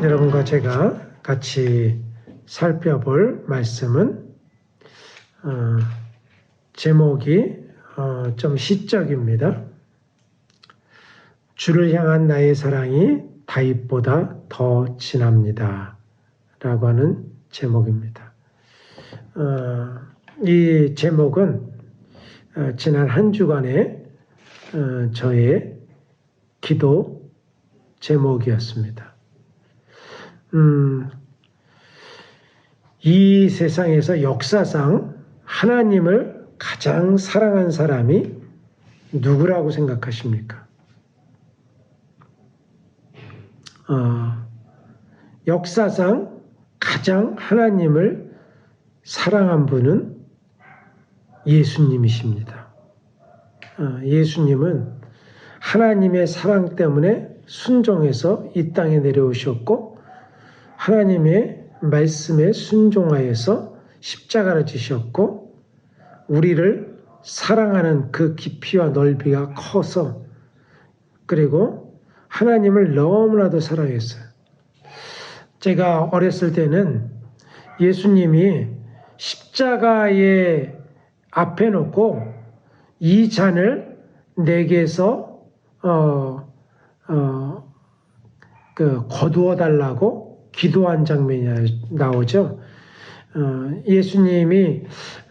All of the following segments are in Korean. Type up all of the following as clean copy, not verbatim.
여러분과 제가 같이 살펴볼 말씀은 제목이 좀 시적입니다. 주를 향한 나의 사랑이 다윗보다 더 진합니다. 라고 하는 제목입니다. 이 제목은 지난 한 주간의 저의 기도 제목이었습니다. 이 세상에서 역사상 하나님을 가장 사랑한 사람이 누구라고 생각하십니까? 역사상 가장 하나님을 사랑한 분은 예수님이십니다. 예수님은 하나님의 사랑 때문에 순종해서 이 땅에 내려오셨고 하나님의 말씀에 순종하여서 십자가를 지셨고 우리를 사랑하는 그 깊이와 넓이가 커서 그리고 하나님을 너무나도 사랑했어요. 제가 어렸을 때는 예수님이 십자가에 앞에 놓고 이 잔을 내게서 거두어 달라고 기도한 장면이 나오죠. 예수님이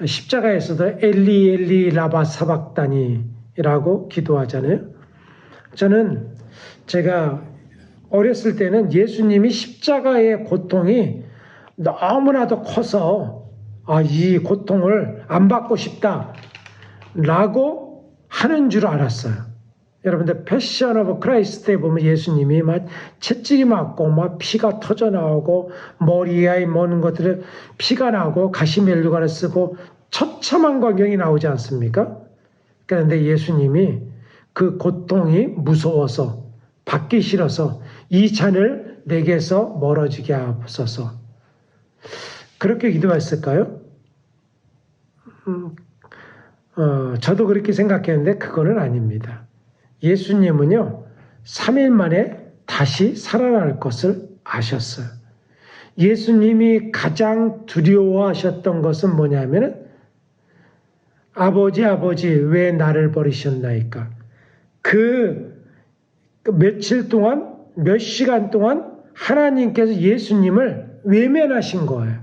십자가에서도 엘리 엘리 라바 사박다니라고 기도하잖아요. 저는 제가 어렸을 때는 예수님이 십자가의 고통이 너무나도 커서 이 고통을 안 받고 싶다라고 하는 줄 알았어요. 여러분들 패션 오브 크라이스트에 보면 예수님이 막 채찍이 맞고 막 피가 터져 나오고 머리에 모는 것들을 피가 나고 가시멜루가를 쓰고 처참한 광경이 나오지 않습니까? 그런데 예수님이 그 고통이 무서워서 받기 싫어서 이 잔을 내게서 멀어지게 하소서 그렇게 기도했을까요? 저도 그렇게 생각했는데 그거는 아닙니다. 예수님은요 3일 만에 다시 살아날 것을 아셨어요. 예수님이 가장 두려워하셨던 것은 뭐냐면 아버지 왜 나를 버리셨나이까. 그 며칠 동안 몇 시간 동안 하나님께서 예수님을 외면하신 거예요.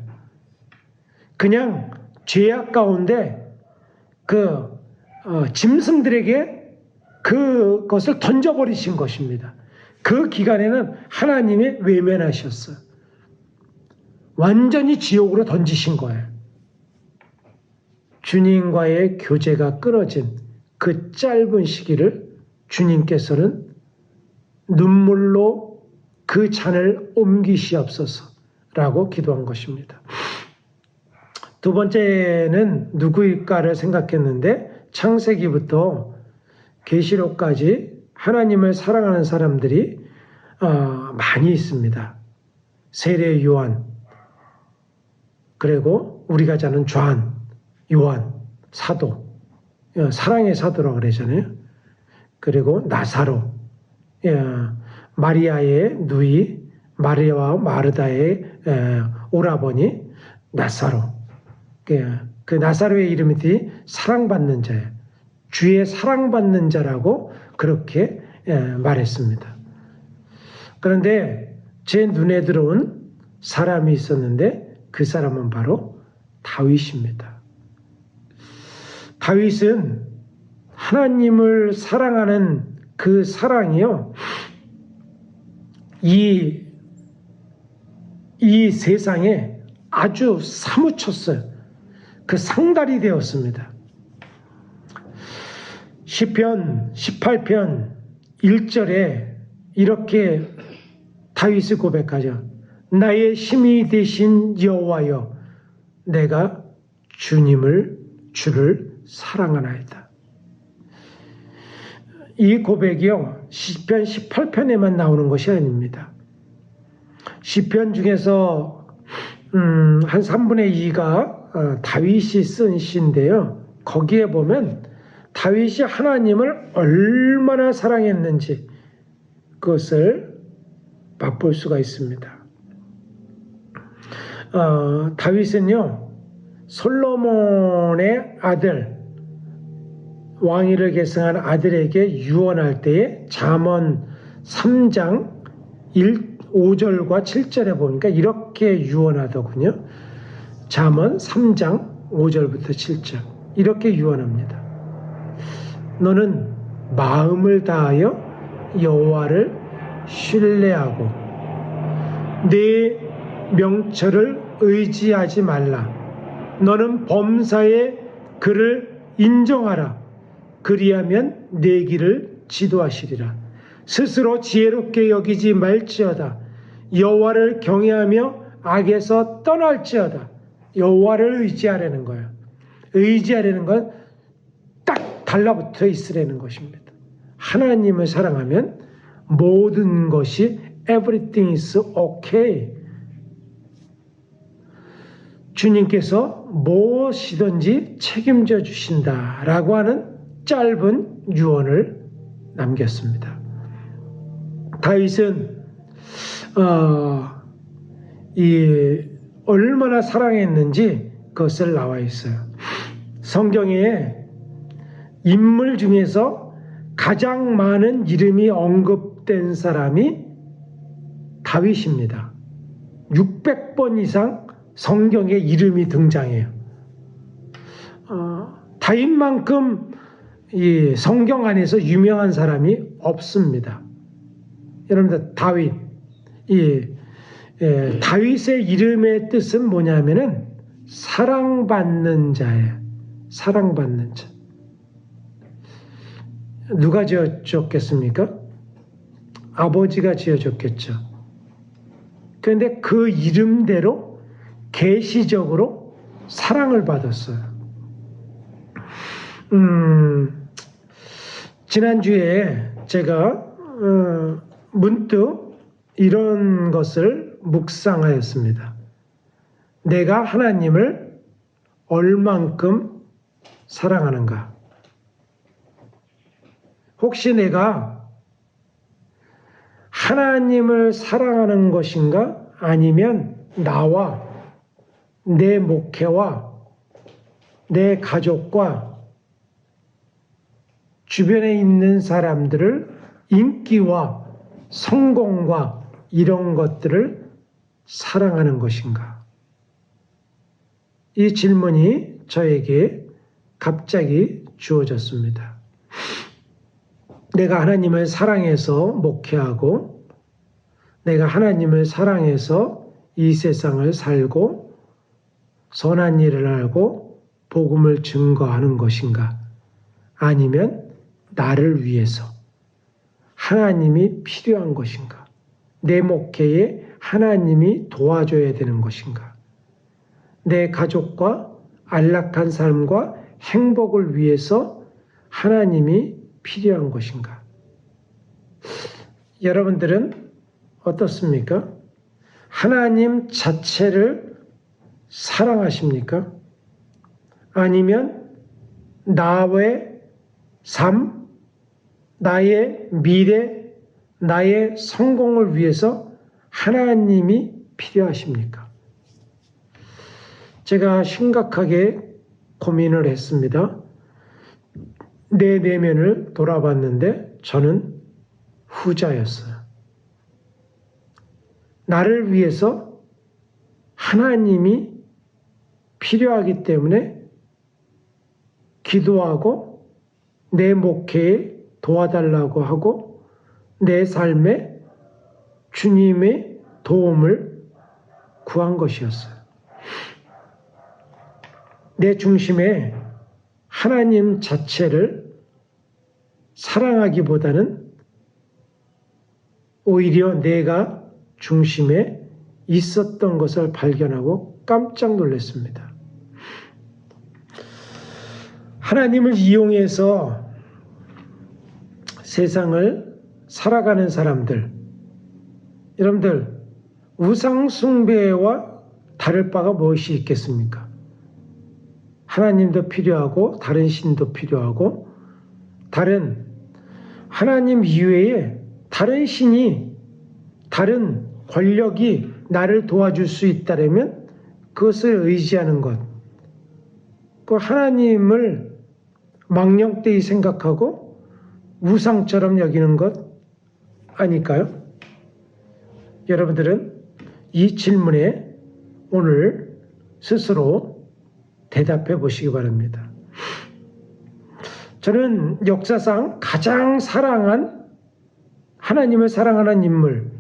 그냥 죄악 가운데 짐승들에게 그것을 던져버리신 것입니다. 그 기간에는 하나님이 외면하셨어요. 완전히 지옥으로 던지신 거예요. 주님과의 교제가 끊어진 그 짧은 시기를 주님께서는 눈물로 그 잔을 옮기시옵소서라고 기도한 것입니다. 두 번째는 누구일까를 생각했는데 창세기부터 계시록까지 하나님을 사랑하는 사람들이 많이 있습니다. 세례 요한, 그리고 우리가 아는 요한, 사도, 사랑의 사도라고 그러잖아요. 그리고 나사로, 마리아의 누이, 마리아와 마르다의 오라버니 나사로. 그 나사로의 이름이 사랑받는 자예요. 주의 사랑받는 자라고 그렇게 말했습니다. 그런데 제 눈에 들어온 사람이 있었는데 그 사람은 바로 다윗입니다. 다윗은 하나님을 사랑하는 그 사랑이요, 이 세상에 아주 사무쳤어요. 그 상달이 되었습니다. 시편 18편 1절에 이렇게 다윗이 고백하죠. 나의 힘이 되신 여호와여, 내가 주를 사랑하나이다. 이 고백이요 시편 18편에만 나오는 것이 아닙니다. 시편 중에서 한 3분의 2가 다윗이 쓴 시인데요. 거기에 보면 다윗이 하나님을 얼마나 사랑했는지 그것을 맛볼 수가 있습니다. 다윗은요, 솔로몬의 아들, 왕위를 계승한 아들에게 유언할 때에 잠언 3장 5절과 7절에 보니까 이렇게 유언하더군요. 잠언 3장 5절부터 7절 이렇게 유언합니다. 너는 마음을 다하여 여호와를 신뢰하고 네 명철을 의지하지 말라. 너는 범사에 그를 인정하라. 그리하면 내 길을 지도하시리라. 스스로 지혜롭게 여기지 말지어다. 여호와를 경외하며 악에서 떠날지어다. 여호와를 의지하라는 거예요. 의지하라는 건 딱 달라붙어 있으라는 것입니다. 하나님을 사랑하면 모든 것이 everything is okay. 주님께서 무엇이든지 책임져 주신다라고 하는 짧은 유언을 남겼습니다. 다윗은 얼마나 사랑했는지 그것을 나와 있어요. 성경에 인물 중에서 가장 많은 이름이 언급된 사람이 다윗입니다. 600번 이상 성경에 이름이 등장해요. 다윗만큼 이 성경 안에서 유명한 사람이 없습니다. 여러분들 다윗의 이름의 뜻은 뭐냐면은 사랑받는 자예요. 사랑받는 자. 누가 지어줬겠습니까? 아버지가 지어줬겠죠. 그런데 그 이름대로 계시적으로 사랑을 받았어요. 지난주에 제가 문득 이런 것을 묵상하였습니다. 내가 하나님을 얼만큼 사랑하는가? 혹시 내가 하나님을 사랑하는 것인가? 아니면 나와 내 목회와 내 가족과 주변에 있는 사람들을 인기와 성공과 이런 것들을 사랑하는 것인가? 이 질문이 저에게 갑자기 주어졌습니다. 내가 하나님을 사랑해서 목회하고 내가 하나님을 사랑해서 이 세상을 살고 선한 일을 하고 복음을 증거하는 것인가? 아니면 나를 위해서 하나님이 필요한 것인가? 내 목회에 하나님이 도와줘야 되는 것인가? 내 가족과 안락한 삶과 행복을 위해서 하나님이 필요한 것인가? 여러분들은 어떻습니까? 하나님 자체를 사랑하십니까? 아니면 나의 삶, 나의 미래, 나의 성공을 위해서 하나님이 필요하십니까? 제가 심각하게 고민을 했습니다. 내 내면을 돌아봤는데 저는 후자였어요. 나를 위해서 하나님이 필요하기 때문에 기도하고 내 목회에 도와달라고 하고 내 삶에 주님의 도움을 구한 것이었어요. 내 중심에 하나님 자체를 사랑하기보다는 오히려 내가 중심에 있었던 것을 발견하고 깜짝 놀랐습니다. 하나님을 이용해서 세상을 살아가는 사람들, 여러분들 우상 숭배와 다를 바가 무엇이 있겠습니까? 하나님도 필요하고 다른 신도 필요하고 다른 하나님 이외에 다른 신이 다른 권력이 나를 도와줄 수 있다면 그것을 의지하는 것, 그 하나님을 망령되이 생각하고 우상처럼 여기는 것 아닐까요? 여러분들은 이 질문에 오늘 스스로 대답해 보시기 바랍니다. 저는 역사상 가장 하나님을 사랑하는 인물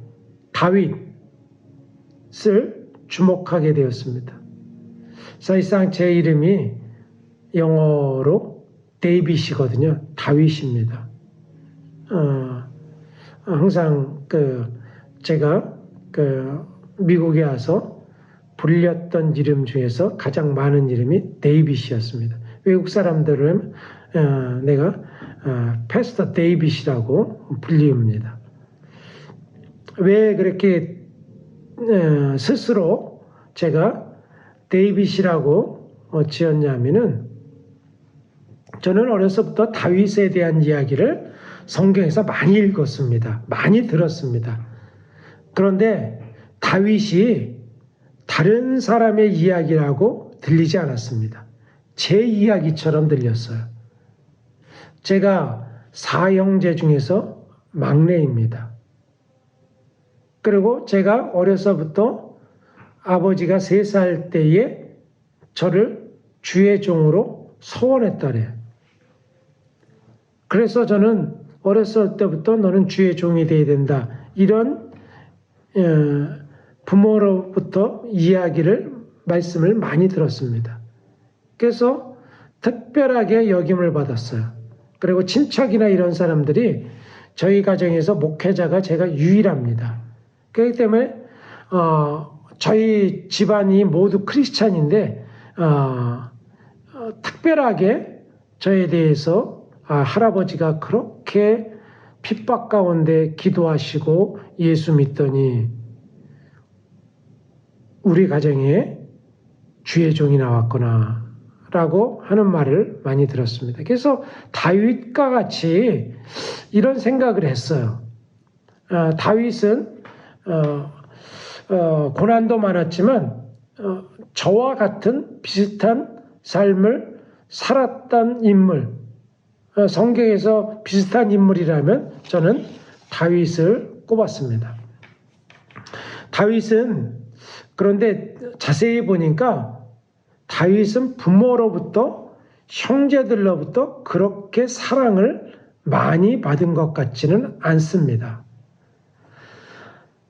다윗을 주목하게 되었습니다. 사실상 제 이름이 영어로 데이빗이거든요. 다윗입니다. 항상 제가 미국에 와서 불렸던 이름 중에서 가장 많은 이름이 데이빗이었습니다. 외국 사람들은 내가 패스터 데이빗이라고 불립니다. 왜 그렇게 스스로 제가 데이빗이라고 지었냐면은 저는 어려서부터 다윗에 대한 이야기를 성경에서 많이 읽었습니다. 많이 들었습니다. 그런데 다윗이 다른 사람의 이야기라고 들리지 않았습니다. 제 이야기처럼 들렸어요. 제가 4형제 중에서 막내입니다. 그리고 제가 어려서부터 아버지가 3살 때에 저를 주의 종으로 소원했다래요. 그래서 저는 어렸을 때부터 너는 주의 종이 되어야 된다. 이런 부모로부터 말씀을 많이 들었습니다. 그래서 특별하게 역임을 받았어요. 그리고 친척이나 이런 사람들이 저희 가정에서 목회자가 제가 유일합니다. 그렇기 때문에 저희 집안이 모두 크리스찬인데 특별하게 저에 대해서 할아버지가 그렇게 핍박 가운데 기도하시고 예수 믿더니 우리 가정에 주의 종이 나왔구나 라고 하는 말을 많이 들었습니다. 그래서 다윗과 같이 이런 생각을 했어요. 다윗은 고난도 많았지만 저와 같은 비슷한 삶을 살았던 인물, 성경에서 비슷한 인물이라면 저는 다윗을 꼽았습니다. 다윗은 그런데 자세히 보니까 다윗은 부모로부터 형제들로부터 그렇게 사랑을 많이 받은 것 같지는 않습니다.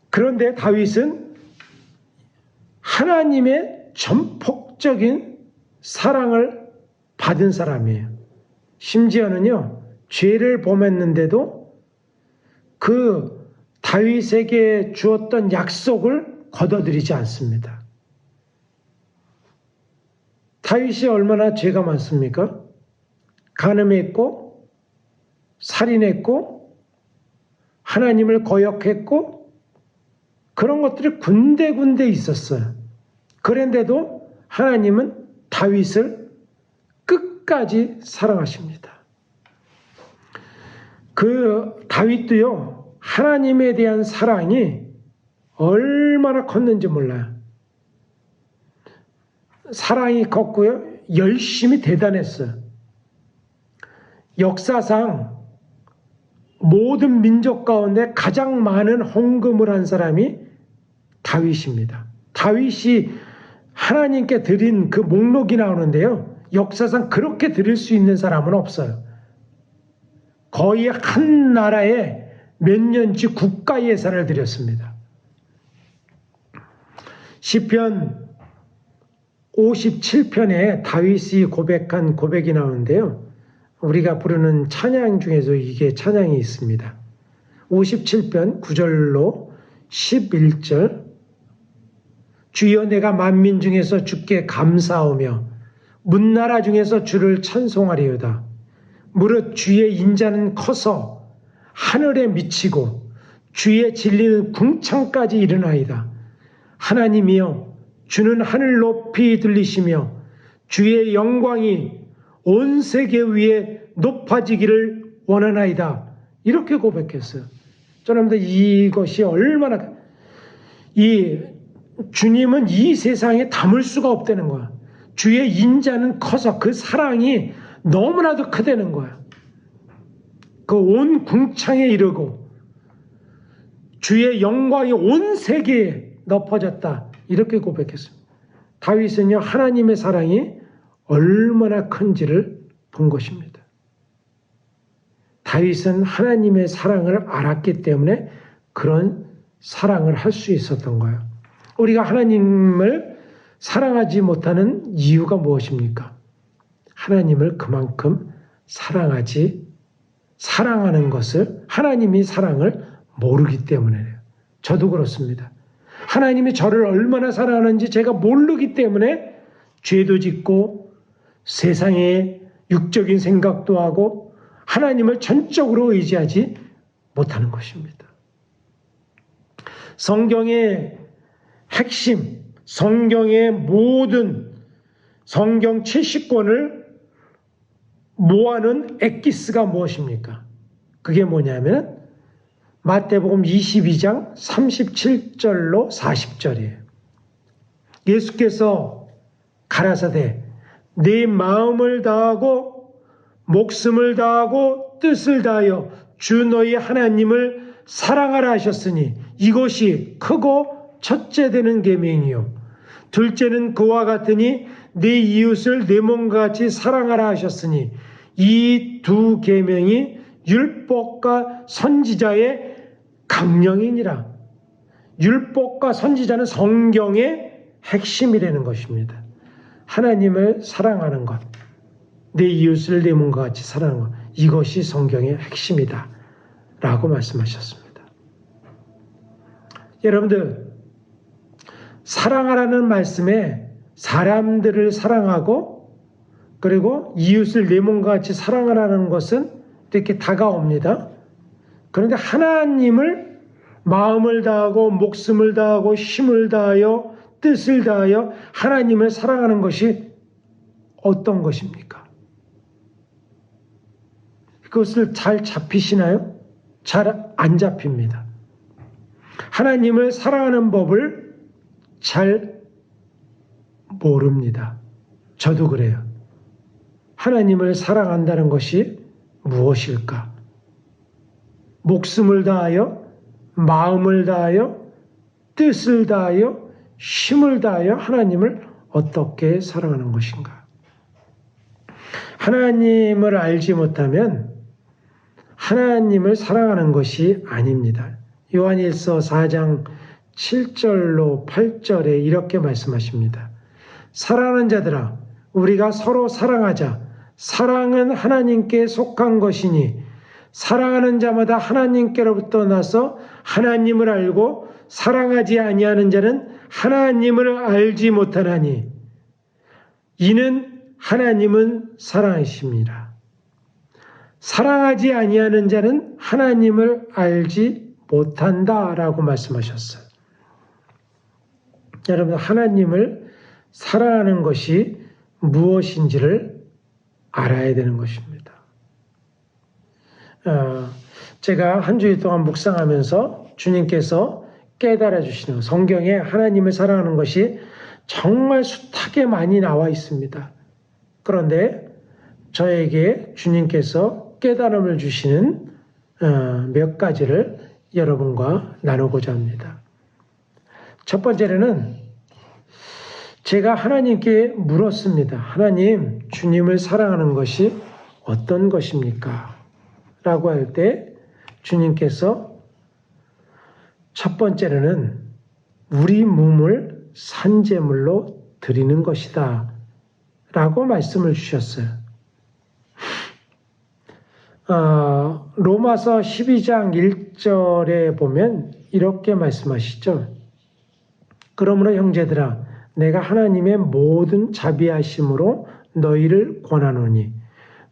그런데 다윗은 하나님의 전폭적인 사랑을 받은 사람이에요. 심지어는요, 죄를 범했는데도 그 다윗에게 주었던 약속을 거둬들이지 않습니다. 다윗이 얼마나 죄가 많습니까? 간음했고, 살인했고, 하나님을 거역했고, 그런 것들이 군데군데 있었어요. 그런데도 하나님은 다윗을 끝까지 사랑하십니다. 그 다윗도요, 하나님에 대한 사랑이 얼마나 컸는지 몰라요. 사랑이 컸고요, 열심히 대단했어요. 역사상 모든 민족 가운데 가장 많은 헌금을 한 사람이 다윗입니다. 다윗이 하나님께 드린 그 목록이 나오는데요, 역사상 그렇게 드릴 수 있는 사람은 없어요. 거의 한 나라에 몇 년치 국가 예산을 드렸습니다. 시편 57편에 다윗이 고백한 고백이 나오는데요, 우리가 부르는 찬양 중에서 이게 찬양이 있습니다. 57편 9절로 11절. 주여 내가 만민 중에서 주께 감사하며 문나라 중에서 주를 찬송하리로다. 무릇 주의 인자는 커서 하늘에 미치고 주의 진리는 궁창까지 이르나이다. 하나님이여 주는 하늘 높이 들리시며 주의 영광이 온 세계 위에 높아지기를 원하나이다. 이렇게 고백했어요. 여러분들 이것이 얼마나 주님은 이 세상에 담을 수가 없다는 거야. 주의 인자는 커서 그 사랑이 너무나도 크다는 거야. 그 온 궁창에 이르고 주의 영광이 온 세계에 높아졌다. 이렇게 고백했습니다. 다윗은요, 하나님의 사랑이 얼마나 큰지를 본 것입니다. 다윗은 하나님의 사랑을 알았기 때문에 그런 사랑을 할 수 있었던 거예요. 우리가 하나님을 사랑하지 못하는 이유가 무엇입니까? 하나님을 그만큼 사랑하는 것을, 하나님이 사랑을 모르기 때문에요. 저도 그렇습니다. 하나님이 저를 얼마나 사랑하는지 제가 모르기 때문에 죄도 짓고 세상에 육적인 생각도 하고 하나님을 전적으로 의지하지 못하는 것입니다. 성경의 핵심, 성경의 모든 성경 70권을 모아놓은 엑기스가 무엇입니까? 그게 뭐냐면 마태복음 22장 37절로 40절이에요. 예수께서 가라사대 네 마음을 다하고 목숨을 다하고 뜻을 다하여 주 너희 하나님을 사랑하라 하셨으니 이것이 크고 첫째 되는 계명이요 둘째는 그와 같으니 네 이웃을 내 몸과 같이 사랑하라 하셨으니 이 두 계명이 율법과 선지자의 강령이니라. 율법과 선지자는 성경의 핵심이라는 것입니다. 하나님을 사랑하는 것, 내 이웃을 내 몸과 같이 사랑하는 것, 이것이 성경의 핵심이다 라고 말씀하셨습니다. 여러분들, 사랑하라는 말씀에 사람들을 사랑하고 그리고 이웃을 내 몸과 같이 사랑하라는 것은 이렇게 다가옵니다. 그런데 하나님을 마음을 다하고 목숨을 다하고 힘을 다하여 뜻을 다하여 하나님을 사랑하는 것이 어떤 것입니까? 그것을 잘 잡히시나요? 잘 안 잡힙니다. 하나님을 사랑하는 법을 잘 모릅니다. 저도 그래요. 하나님을 사랑한다는 것이 무엇일까? 목숨을 다하여, 마음을 다하여, 뜻을 다하여, 힘을 다하여 하나님을 어떻게 사랑하는 것인가? 하나님을 알지 못하면 하나님을 사랑하는 것이 아닙니다. 요한일서 4장 7절로 8절에 이렇게 말씀하십니다. 사랑하는 자들아, 우리가 서로 사랑하자. 사랑은 하나님께 속한 것이니 사랑하는 자마다 하나님께로부터 나서 하나님을 알고 사랑하지 아니하는 자는 하나님을 알지 못하나니 이는 하나님은 사랑이십니다. 사랑하지 아니하는 자는 하나님을 알지 못한다라고 말씀하셨어요. 여러분, 하나님을 사랑하는 것이 무엇인지를 알아야 되는 것입니다. 제가 한 주일 동안 묵상하면서 주님께서 깨달아 주시는 성경에 하나님을 사랑하는 것이 정말 숱하게 많이 나와 있습니다. 그런데 저에게 주님께서 깨달음을 주시는 몇 가지를 여러분과 나누고자 합니다. 첫 번째로는 제가 하나님께 물었습니다. 하나님, 주님을 사랑하는 것이 어떤 것입니까? 라고 할 때 주님께서 첫 번째로는 우리 몸을 산제물로 드리는 것이다 라고 말씀을 주셨어요. 로마서 12장 1절에 보면 이렇게 말씀하시죠. 그러므로 형제들아, 내가 하나님의 모든 자비하심으로 너희를 권하노니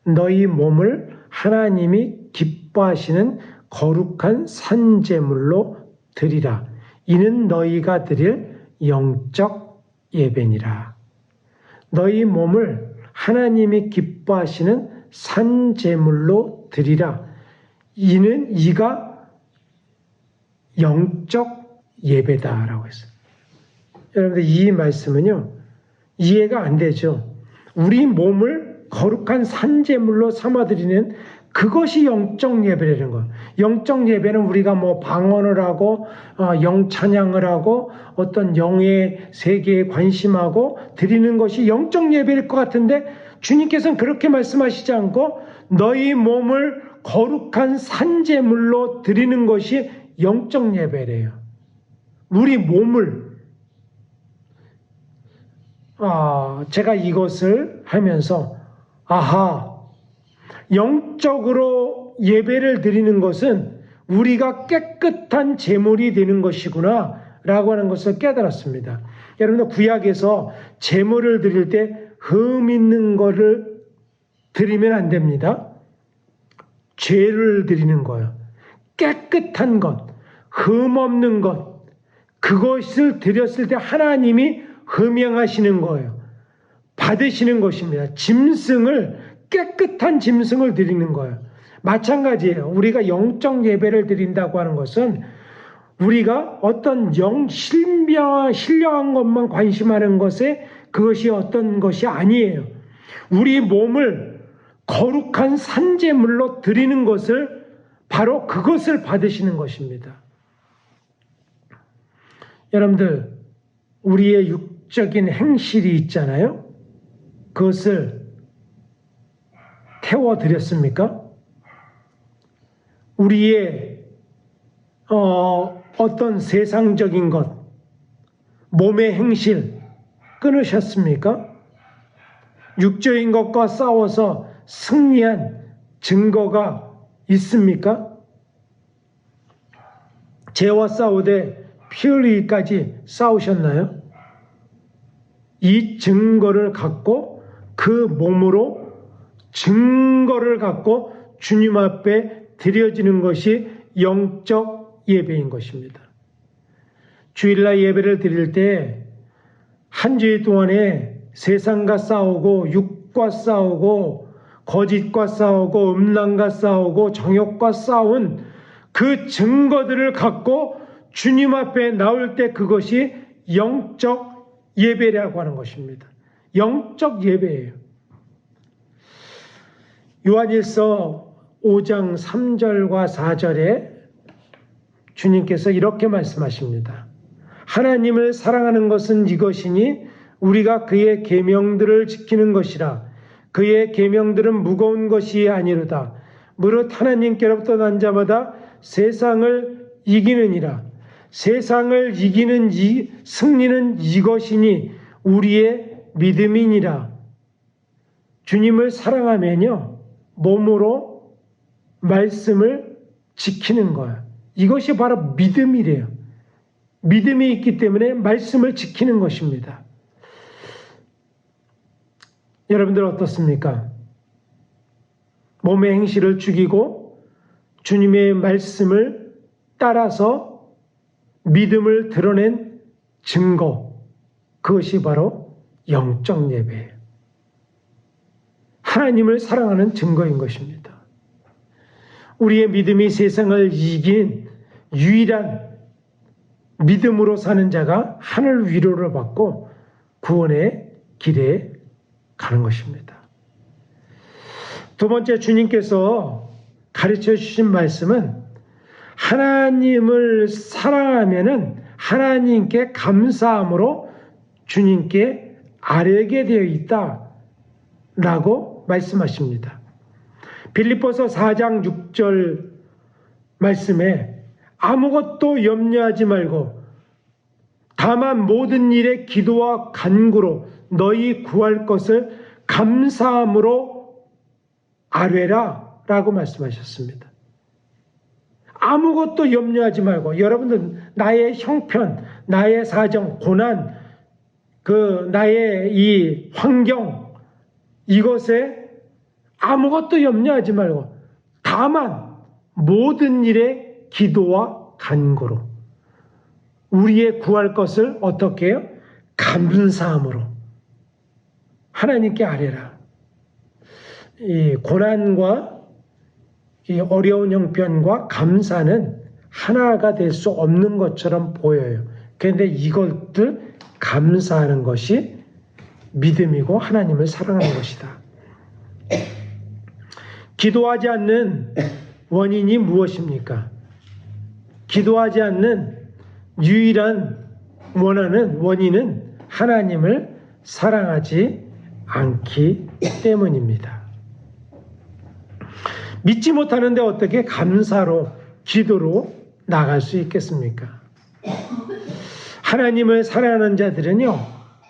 너희 몸을 하나님이 기뻐하시는 거룩한 산제물로 드리라. 이는 너희가 드릴 영적 예배니라. 너희 몸을 하나님이 기뻐하시는 산제물로 드리라. 이는 이가 영적 예배다라고 했어요. 여러분들 이 말씀은요, 이해가 안 되죠. 우리 몸을 거룩한 산제물로 삼아드리는 그것이 영적 예배라는 거예요. 영적 예배는 우리가 뭐 방언을 하고 영찬양을 하고 어떤 영의 세계에 관심하고 드리는 것이 영적 예배일 것 같은데, 주님께서는 그렇게 말씀하시지 않고 너희 몸을 거룩한 산제물로 드리는 것이 영적 예배래요. 우리 몸을 제가 이것을 하면서 영적으로 예배를 드리는 것은 우리가 깨끗한 제물이 되는 것이구나 라고 하는 것을 깨달았습니다. 여러분들 구약에서 제물을 드릴 때 흠 있는 것을 드리면 안 됩니다. 죄를 드리는 거예요. 깨끗한 것, 흠 없는 것, 그것을 드렸을 때 하나님이 흠양하시는 거예요. 받으시는 것입니다. 짐승을, 깨끗한 짐승을 드리는 거예요. 마찬가지예요. 우리가 영적 예배를 드린다고 하는 것은 우리가 어떤 신령한 것만 관심하는 것에 그것이 어떤 것이 아니에요. 우리 몸을 거룩한 산제물로 드리는 것을, 바로 그것을 받으시는 것입니다. 여러분들, 우리의 육적인 행실이 있잖아요. 그것을 태워드렸습니까? 우리의 어떤 세상적인 것, 몸의 행실 끊으셨습니까? 육적인 것과 싸워서 승리한 증거가 있습니까? 죄와 싸우되 피 흘리기까지 싸우셨나요? 이 증거를 갖고, 그 몸으로 증거를 갖고 주님 앞에 드려지는 것이 영적 예배인 것입니다. 주일날 예배를 드릴 때 한 주일 동안에 세상과 싸우고 육과 싸우고 거짓과 싸우고 음란과 싸우고 정욕과 싸운 그 증거들을 갖고 주님 앞에 나올 때 그것이 영적 예배라고 하는 것입니다. 영적 예배예요. 요한일서 5장 3절과 4절에 주님께서 이렇게 말씀하십니다. 하나님을 사랑하는 것은 이것이니 우리가 그의 계명들을 지키는 것이라. 그의 계명들은 무거운 것이 아니로다. 무릇 하나님께로부터 난 자마다 세상을 이기느니라. 세상을 이기는 승리는 이것이니 우리의 믿음이니라. 주님을 사랑하면요, 몸으로 말씀을 지키는 거예요. 이것이 바로 믿음이래요. 믿음이 있기 때문에 말씀을 지키는 것입니다. 여러분들 어떻습니까? 몸의 행실을 죽이고 주님의 말씀을 따라서 믿음을 드러낸 증거, 그것이 바로 영적 예배예요. 하나님을 사랑하는 증거인 것입니다. 우리의 믿음이 세상을 이긴 유일한 믿음으로 사는 자가 하늘 위로를 받고 구원의 길에 가는 것입니다. 두 번째, 주님께서 가르쳐 주신 말씀은 하나님을 사랑하면은 하나님께 감사함으로 주님께 아뢰게 되어 있다라고 말씀하십니다. 빌립보서 4장 6절 말씀에 아무것도 염려하지 말고 다만 모든 일에 기도와 간구로 너희 구할 것을 감사함으로 아뢰라 라고 말씀하셨습니다. 아무것도 염려하지 말고, 여러분들 나의 형편, 나의 사정, 고난, 나의 이 환경, 이것에 아무것도 염려하지 말고 다만 모든 일에 기도와 간구로 우리의 구할 것을 어떻게 해요? 감사함으로 하나님께 아뢰라. 이 고난과 이 어려운 형편과 감사는 하나가 될 수 없는 것처럼 보여요. 그런데 이것들 감사하는 것이 믿음이고 하나님을 사랑하는 것이다. 기도하지 않는 원인이 무엇입니까? 기도하지 않는 유일한 원인은 하나님을 사랑하지 않기 때문입니다. 믿지 못하는데 어떻게 감사로, 기도로 나갈 수 있겠습니까? 하나님을 사랑하는 자들은요,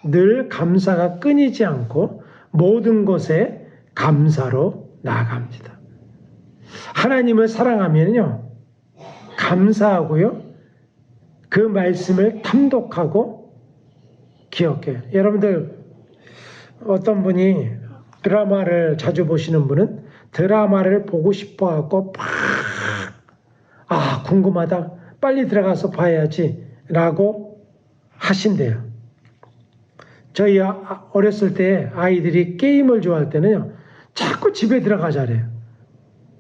늘 감사가 끊이지 않고 모든 것에 감사로 나아갑니다. 하나님을 사랑하면요, 감사하고요, 그 말씀을 탐독하고 기억해요. 여러분들, 어떤 분이 드라마를 자주 보시는 분은 드라마를 보고 싶어 하고 궁금하다, 빨리 들어가서 봐야지 라고 하신대요. 저희 어렸을 때 아이들이 게임을 좋아할 때는요, 자꾸 집에 들어가자래요.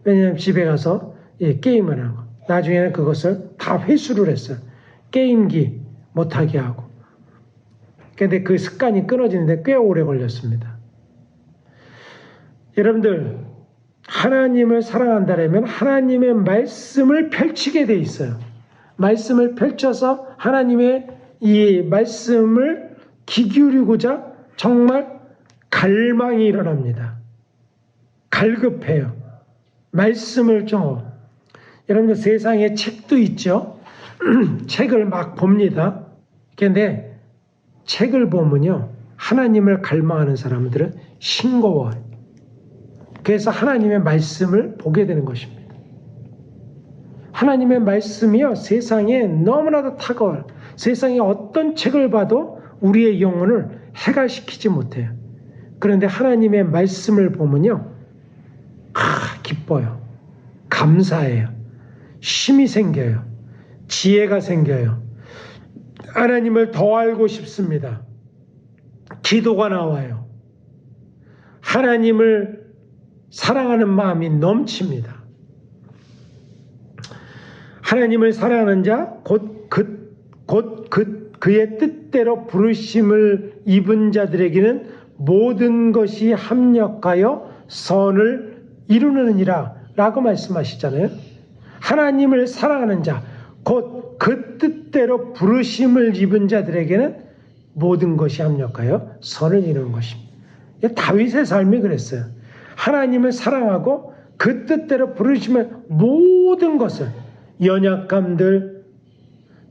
왜냐하면 집에 가서 게임을 하는 거. 나중에는 그것을 다 회수를 했어요. 게임기 못하게 하고. 근데 그 습관이 끊어지는데 꽤 오래 걸렸습니다. 여러분들, 하나님을 사랑한다면 하나님의 말씀을 펼치게 돼 있어요. 말씀을 펼쳐서 하나님의 이 말씀을 귀 기울이고자 정말 갈망이 일어납니다. 갈급해요. 말씀을 여러분들, 세상에 책도 있죠. 책을 막 봅니다. 그런데 책을 보면요, 하나님을 갈망하는 사람들은 싱거워요. 그래서 하나님의 말씀을 보게 되는 것입니다. 하나님의 말씀이요, 세상에 너무나도 탁월해요. 세상에 어떤 책을 봐도 우리의 영혼을 해갈시키지 못해요. 그런데 하나님의 말씀을 보면요, 기뻐요. 감사해요. 힘이 생겨요. 지혜가 생겨요. 하나님을 더 알고 싶습니다. 기도가 나와요. 하나님을 사랑하는 마음이 넘칩니다. 하나님을 사랑하는 자, 그의 뜻대로 부르심을 입은 자들에게는 모든 것이 합력하여 선을 이루느니라 라고 말씀하시잖아요. 하나님을 사랑하는 자, 곧 그 뜻대로 부르심을 입은 자들에게는 모든 것이 합력하여 선을 이루는 것입니다. 다윗의 삶이 그랬어요. 하나님을 사랑하고 그 뜻대로 부르심을 모든 것을, 연약감들,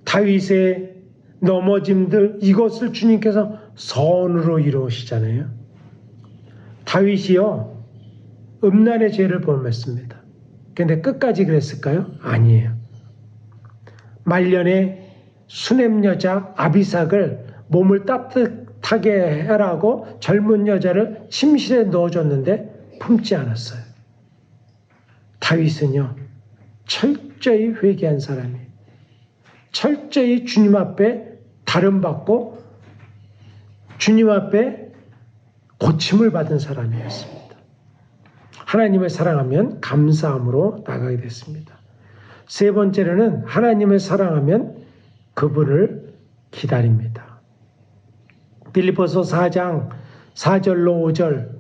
다윗의 넘어짐들, 이것을 주님께서 선으로 이루시잖아요. 다윗이요, 음란의 죄를 범했습니다. 그런데 끝까지 그랬을까요? 아니에요. 말년에 수냄 여자 아비삭을 몸을 따뜻하게 해라고 젊은 여자를 침실에 넣어줬는데 품지 않았어요. 다윗은요, 철저히 회개한 사람이에요. 철저히 주님 앞에 다름받고 주님 앞에 고침을 받은 사람이었습니다. 하나님을 사랑하면 감사함으로 나가게 됐습니다. 세 번째로는 하나님을 사랑하면 그분을 기다립니다. 빌립보서 4장 4절로 5절,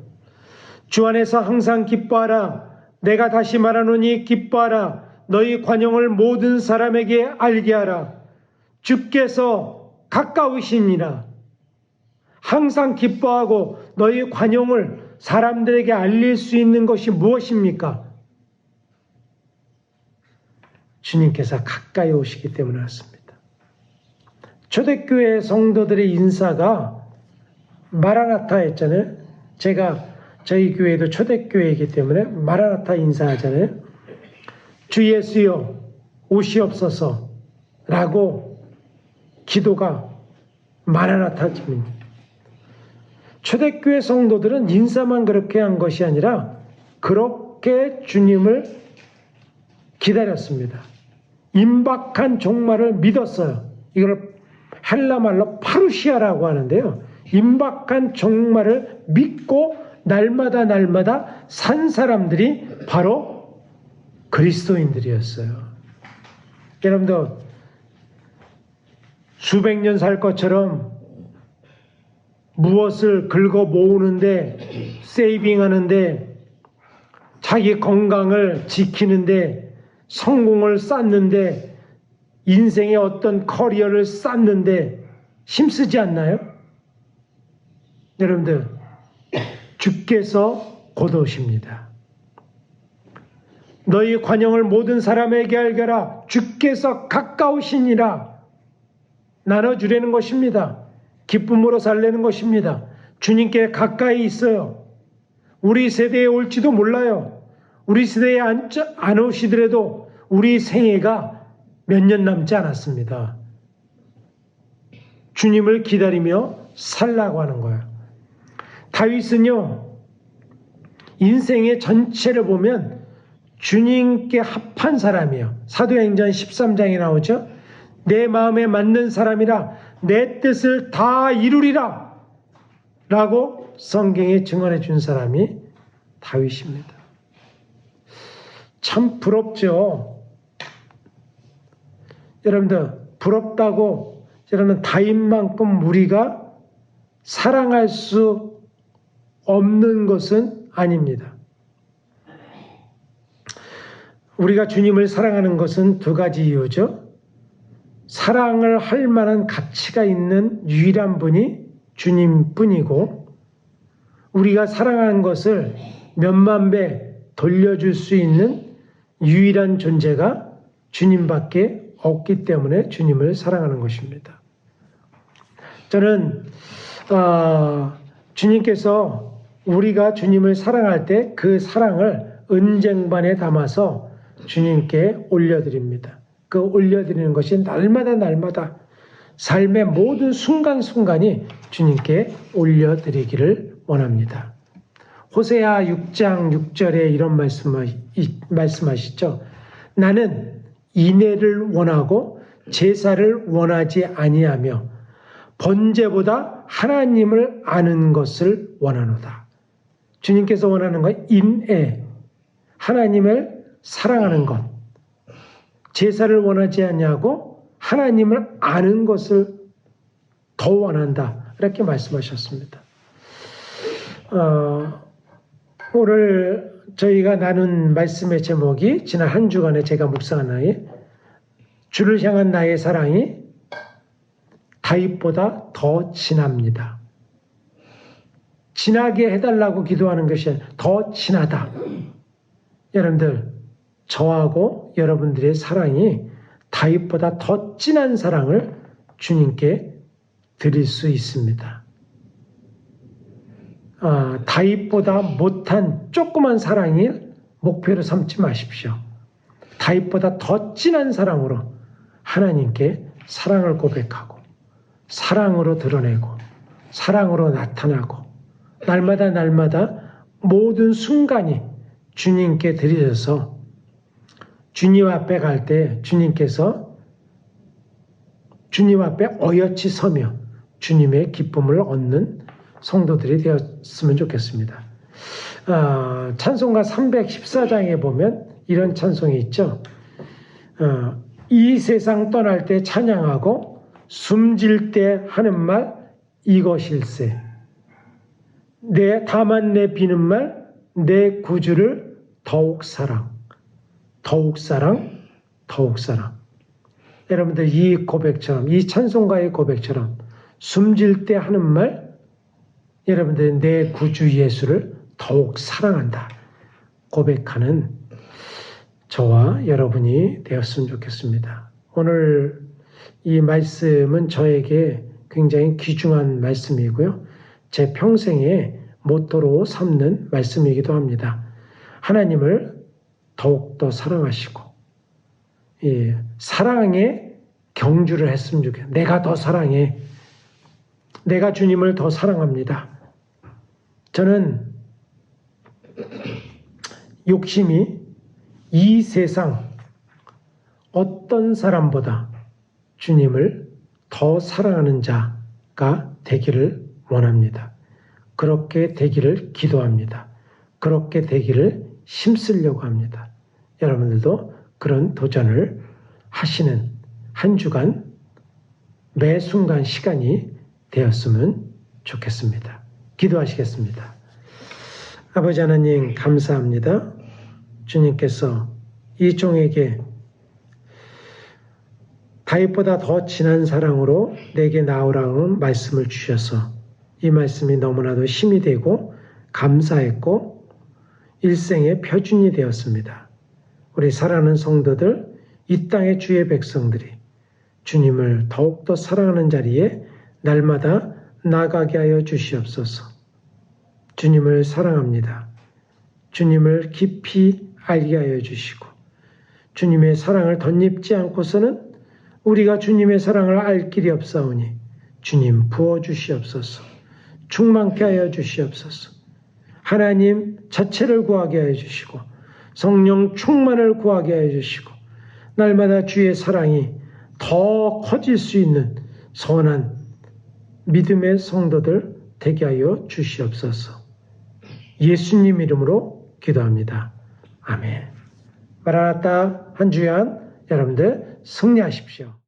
주 안에서 항상 기뻐하라. 내가 다시 말하노니 기뻐하라. 너희 관용을 모든 사람에게 알게 하라. 주께서 가까우시니라. 항상 기뻐하고 너희 관용을 사람들에게 알릴 수 있는 것이 무엇입니까? 주님께서 가까이 오시기 때문에 그렇습니다. 초대교회 성도들의 인사가 마라나타였잖아요. 저희 교회도 초대교회이기 때문에 마라나타 인사하잖아요. 주 예수여 오시옵소서 라고 기도가 마라나타입니다. 초대교회 성도들은 인사만 그렇게 한 것이 아니라 그렇게 주님을 기다렸습니다. 임박한 종말을 믿었어요. 이걸 헬라말로 파루시아라고 하는데요. 임박한 종말을 믿고 날마다 산 사람들이 바로 그리스도인들이었어요. 여러분들 수백 년 살 것처럼 무엇을 긁어 모으는데, 세이빙하는데, 자기 건강을 지키는데, 성공을 쌓는데, 인생의 어떤 커리어를 쌓는데 힘쓰지 않나요? 여러분들, 주께서 곧 오십니다. 너희 관용을 모든 사람에게 알게라. 주께서 가까우시니라. 나눠주려는 것입니다. 기쁨으로 살려는 것입니다. 주님께 가까이 있어요. 우리 세대에 올지도 몰라요. 우리 세대에 안 오시더라도 우리 생애가 몇 년 남지 않았습니다. 주님을 기다리며 살라고 하는 거예요. 다윗은요, 인생의 전체를 보면 주님께 합한 사람이에요. 사도행전 13장에 나오죠. 내 마음에 맞는 사람이라 내 뜻을 다 이루리라 라고 성경에 증언해 준 사람이 다윗입니다. 참 부럽죠. 여러분들, 부럽다고 여러분 다윗만큼 우리가 사랑할 수 없는 것은 아닙니다. 우리가 주님을 사랑하는 것은 두 가지 이유죠. 사랑을 할 만한 가치가 있는 유일한 분이 주님뿐이고, 우리가 사랑하는 것을 몇만 배 돌려줄 수 있는 유일한 존재가 주님밖에 없기 때문에 주님을 사랑하는 것입니다. 저는 주님께서 우리가 주님을 사랑할 때 그 사랑을 은쟁반에 담아서 주님께 올려드립니다. 그 올려드리는 것이 날마다 삶의 모든 순간순간이 주님께 올려드리기를 원합니다. 호세아 6장 6절에 이런 말씀하시죠. 나는 인애를 원하고 제사를 원하지 아니하며 번제보다 하나님을 아는 것을 원하노다. 주님께서 원하는 건 인애, 하나님을 사랑하는 것. 제사를 원하지 않냐고 하나님을 아는 것을 더 원한다. 이렇게 말씀하셨습니다. 오늘 저희가 나눈 말씀의 제목이 지난 한 주간에 제가 묵상한 나의 주를 향한 나의 사랑이 다윗보다 더 진합니다. 진하게 해달라고 기도하는 것이 더 진하다. 여러분들, 저하고 여러분들의 사랑이 다윗보다 더 진한 사랑을 주님께 드릴 수 있습니다. 다윗보다 못한 조그만 사랑을 목표로 삼지 마십시오. 다윗보다 더 진한 사랑으로 하나님께 사랑을 고백하고 사랑으로 드러내고 사랑으로 나타나고 날마다 모든 순간이 주님께 드려져서 주님 앞에 갈 때 주님께서 주님 앞에 어여치 서며 주님의 기쁨을 얻는 성도들이 되었으면 좋겠습니다. 찬송가 314장에 보면 이런 찬송이 있죠. 이 세상 떠날 때 찬양하고 숨질 때 하는 말 이것일세. 다만 내 비는 말 내 구주를 더욱 사랑. 여러분들, 이 고백처럼, 이 찬송가의 고백처럼 숨질 때 하는 말, 여러분들 내 구주 예수를 더욱 사랑한다 고백하는 저와 여러분이 되었으면 좋겠습니다. 오늘 이 말씀은 저에게 굉장히 귀중한 말씀이고요. 제 평생의 모토로 삼는 말씀이기도 합니다. 하나님을 더욱더 사랑하시고, 사랑에 경주를 했으면 좋겠어요. 내가 더 사랑해. 내가 주님을 더 사랑합니다. 저는 욕심이 이 세상 어떤 사람보다 주님을 더 사랑하는 자가 되기를 원합니다. 그렇게 되기를 기도합니다. 그렇게 되기를 힘쓰려고 합니다. 여러분들도 그런 도전을 하시는 한 주간 매 순간 시간이 되었으면 좋겠습니다. 기도하시겠습니다. 아버지 하나님 감사합니다. 주님께서 이 종에게 다윗보다 더 진한 사랑으로 내게 나오라는 말씀을 주셔서 이 말씀이 너무나도 힘이 되고 감사했고 일생의 표준이 되었습니다. 우리 사랑하는 성도들, 이 땅의 주의 백성들이 주님을 더욱더 사랑하는 자리에 날마다 나가게 하여 주시옵소서. 주님을 사랑합니다. 주님을 깊이 알게 하여 주시고 주님의 사랑을 덧입지 않고서는 우리가 주님의 사랑을 알 길이 없사오니 주님 부어주시옵소서. 충만케 하여 주시옵소서. 하나님 자체를 구하게 하여 주시고 성령 충만을 구하게 하여 주시고 날마다 주의 사랑이 더 커질 수 있는 선한 믿음의 성도들 되게 하여 주시옵소서. 예수님 이름으로 기도합니다. 아멘. 마라나타 한 주간 여러분들 승리하십시오.